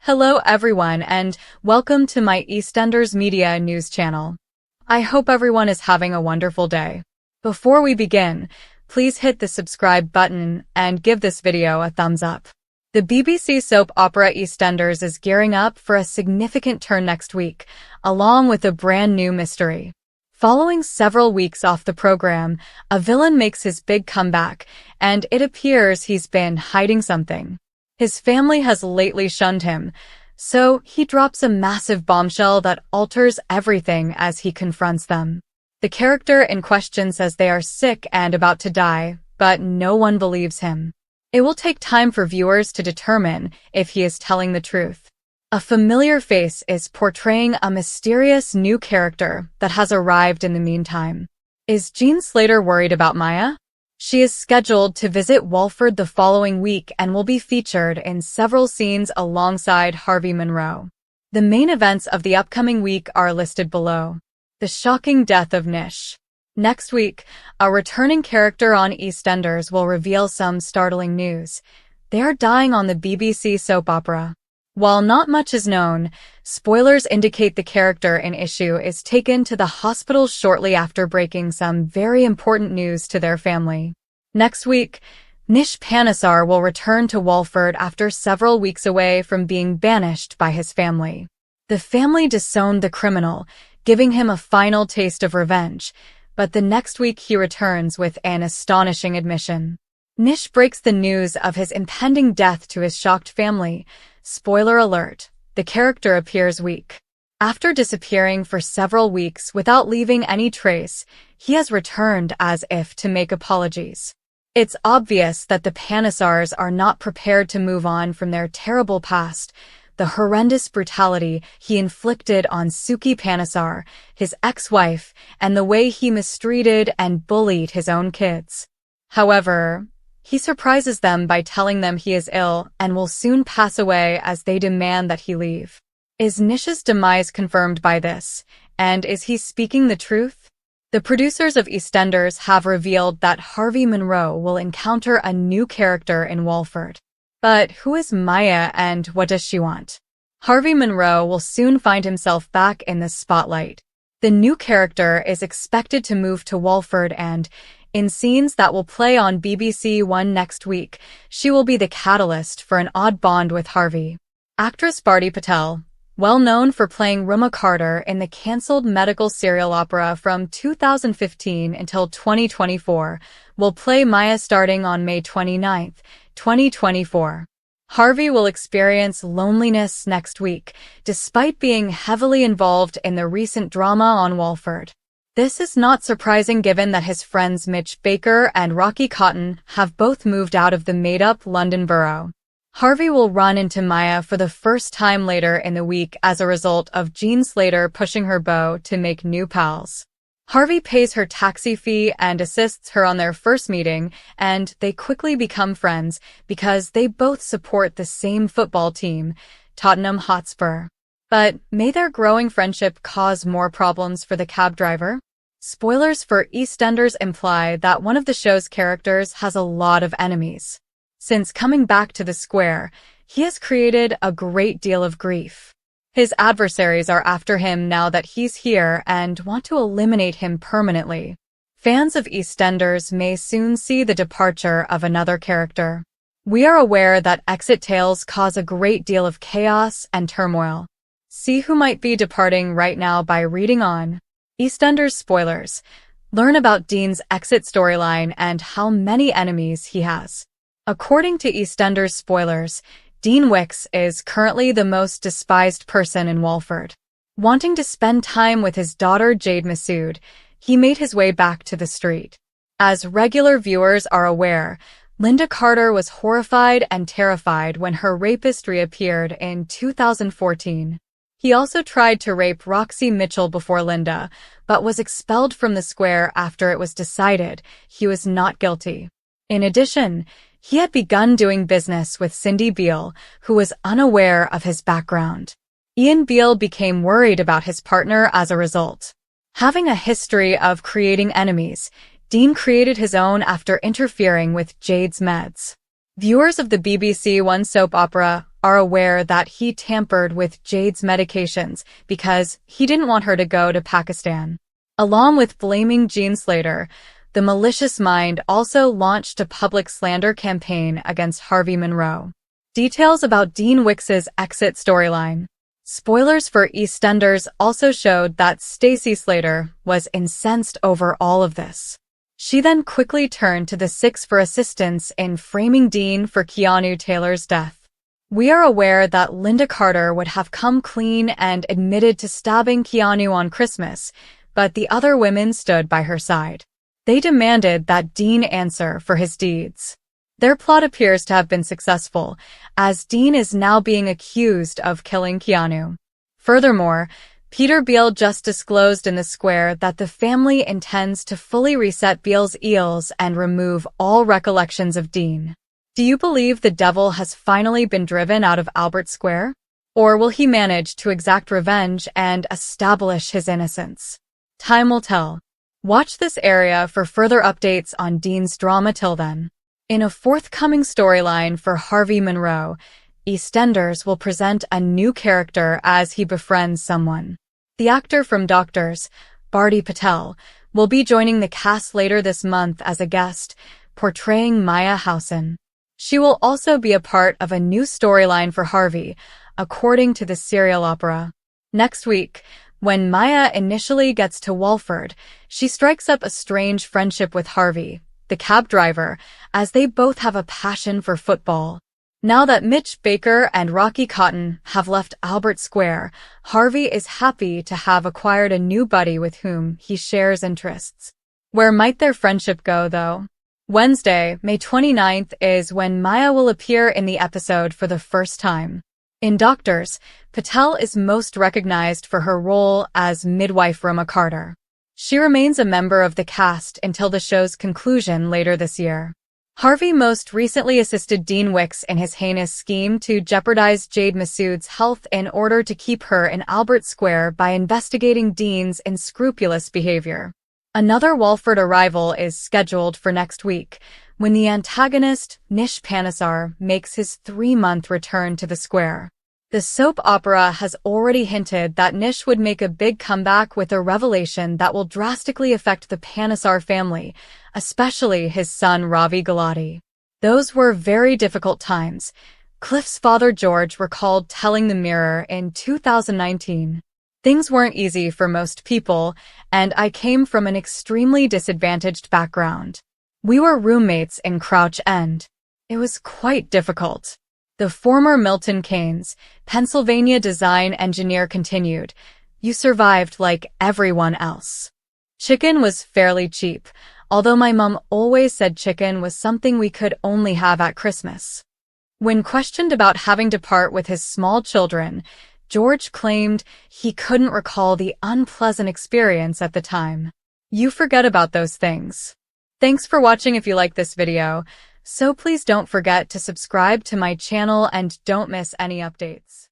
Hello everyone and welcome to my EastEnders Media News channel. I hope everyone is having a wonderful day. Before we begin, please hit the subscribe button and give this video a thumbs up. The BBC soap opera EastEnders is gearing up for a significant turn next week, along with a brand new mystery. Following several weeks off the program, a villain makes his big comeback, and it appears he's been hiding something. His family has lately shunned him, so he drops a massive bombshell that alters everything as he confronts them. The character in question says they are sick and about to die, but no one believes him. It will take time for viewers to determine if he is telling the truth. A familiar face is portraying a mysterious new character that has arrived in the meantime. Is Jean Slater worried about Maya? She is scheduled to visit Walford the following week and will be featured in several scenes alongside Harvey Monroe. The main events of the upcoming week are listed below. The shocking death of Nish. Next week, a returning character on EastEnders will reveal some startling news. They are dying on the BBC soap opera. While not much is known, spoilers indicate the character in issue is taken to the hospital shortly after breaking some very important news to their family. Next week, Nish Panesar will return to Walford after several weeks away from being banished by his family. The family disowned the criminal, giving him a final taste of revenge, but the next week he returns with an astonishing admission. Nish breaks the news of his impending death to his shocked family. Spoiler alert, the character appears weak. After disappearing for several weeks without leaving any trace, he has returned as if to make apologies. It's obvious that the Panesars are not prepared to move on from their terrible past, the horrendous brutality he inflicted on Suki Panesar, his ex-wife, and the way he mistreated and bullied his own kids. However, he surprises them by telling them he is ill and will soon pass away as they demand that he leave. Is Nish's demise confirmed by this, and is he speaking the truth? The producers of EastEnders have revealed that Harvey Monroe will encounter a new character in Walford. But who is Maya and what does she want? Harvey Monroe will soon find himself back in the spotlight. The new character is expected to move to Walford and, in scenes that will play on BBC One next week, she will be the catalyst for an odd bond with Harvey. Actress Bharti Patel, well known for playing Ruma Carter in the cancelled medical serial opera from 2015 until 2024, will play Maya starting on May 29, 2024. Harvey will experience loneliness next week, despite being heavily involved in the recent drama on Walford. This is not surprising given that his friends Mitch Baker and Rocky Cotton have both moved out of the made-up London borough. Harvey will run into Maya for the first time later in the week as a result of Jean Slater pushing her beau to make new pals. Harvey pays her taxi fee and assists her on their first meeting, and they quickly become friends because they both support the same football team, Tottenham Hotspur. But may their growing friendship cause more problems for the cab driver? Spoilers for EastEnders imply that one of the show's characters has a lot of enemies. Since coming back to the square, he has created a great deal of grief. His adversaries are after him now that he's here and want to eliminate him permanently. Fans of EastEnders may soon see the departure of another character. We are aware that exit tales cause a great deal of chaos and turmoil. See who might be departing right now by reading on. EastEnders spoilers. Learn about Dean's exit storyline and how many enemies he has. According to EastEnders spoilers, Dean Wicks is currently the most despised person in Walford. Wanting to spend time with his daughter Jade Massoud, he made his way back to the street. As regular viewers are aware, Linda Carter was horrified and terrified when her rapist reappeared in 2014. He also tried to rape Roxy Mitchell before Linda, but was expelled from the square after it was decided he was not guilty. In addition, he had begun doing business with Cindy Beale, who was unaware of his background. Ian Beale became worried about his partner as a result. Having a history of creating enemies, Dean created his own after interfering with Jade's meds. Viewers of the BBC One soap opera are aware that he tampered with Jade's medications because he didn't want her to go to Pakistan. Along with blaming Jean Slater, the malicious mind also launched a public slander campaign against Harvey Monroe. Details about Dean Wicks's exit storyline. Spoilers for EastEnders also showed that Stacey Slater was incensed over all of this. She then quickly turned to the Six for assistance in framing Dean for Keanu Taylor's death. We are aware that Linda Carter would have come clean and admitted to stabbing Keanu on Christmas, but the other women stood by her side. They demanded that Dean answer for his deeds. Their plot appears to have been successful, as Dean is now being accused of killing Keanu. Furthermore, Peter Beale just disclosed in the Square that the family intends to fully reset Beale's eels and remove all recollections of Dean. Do you believe the devil has finally been driven out of Albert Square? Or will he manage to exact revenge and establish his innocence? Time will tell. Watch this area for further updates on Dean's drama till then. In a forthcoming storyline for Harvey Monroe, EastEnders will present a new character as he befriends someone. The actor from Doctors, Bharti Patel, will be joining the cast later this month as a guest, portraying Maya Howson. She will also be a part of a new storyline for Harvey, according to the serial opera. Next week, when Maya initially gets to Walford, she strikes up a strange friendship with Harvey, the cab driver, as they both have a passion for football. Now that Mitch Baker and Rocky Cotton have left Albert Square, Harvey is happy to have acquired a new buddy with whom he shares interests. Where might their friendship go, though? Wednesday, May 29th is when Maya will appear in the episode for the first time. In Doctors, Patel is most recognized for her role as midwife Roma Carter. She remains a member of the cast until the show's conclusion later this year. Harvey most recently assisted Dean Wicks in his heinous scheme to jeopardize Jade Massoud's health in order to keep her in Albert Square by investigating Dean's unscrupulous behavior. Another Walford arrival is scheduled for next week, when the antagonist, Nish Panesar, makes his 3-month return to the Square. The soap opera has already hinted that Nish would make a big comeback with a revelation that will drastically affect the Panesar family, especially his son Ravi Gulati. Those were very difficult times, Cliff's father George recalled telling the Mirror in 2019. Things weren't easy for most people, and I came from an extremely disadvantaged background. We were roommates in Crouch End. It was quite difficult. The former Milton Keynes, Pennsylvania design engineer continued, "You survived like everyone else." Chicken was fairly cheap, although my mom always said chicken was something we could only have at Christmas. When questioned about having to part with his small children, George claimed he couldn't recall the unpleasant experience at the time. You forget about those things. Thanks for watching. If you like this video, so please don't forget to subscribe to my channel and don't miss any updates.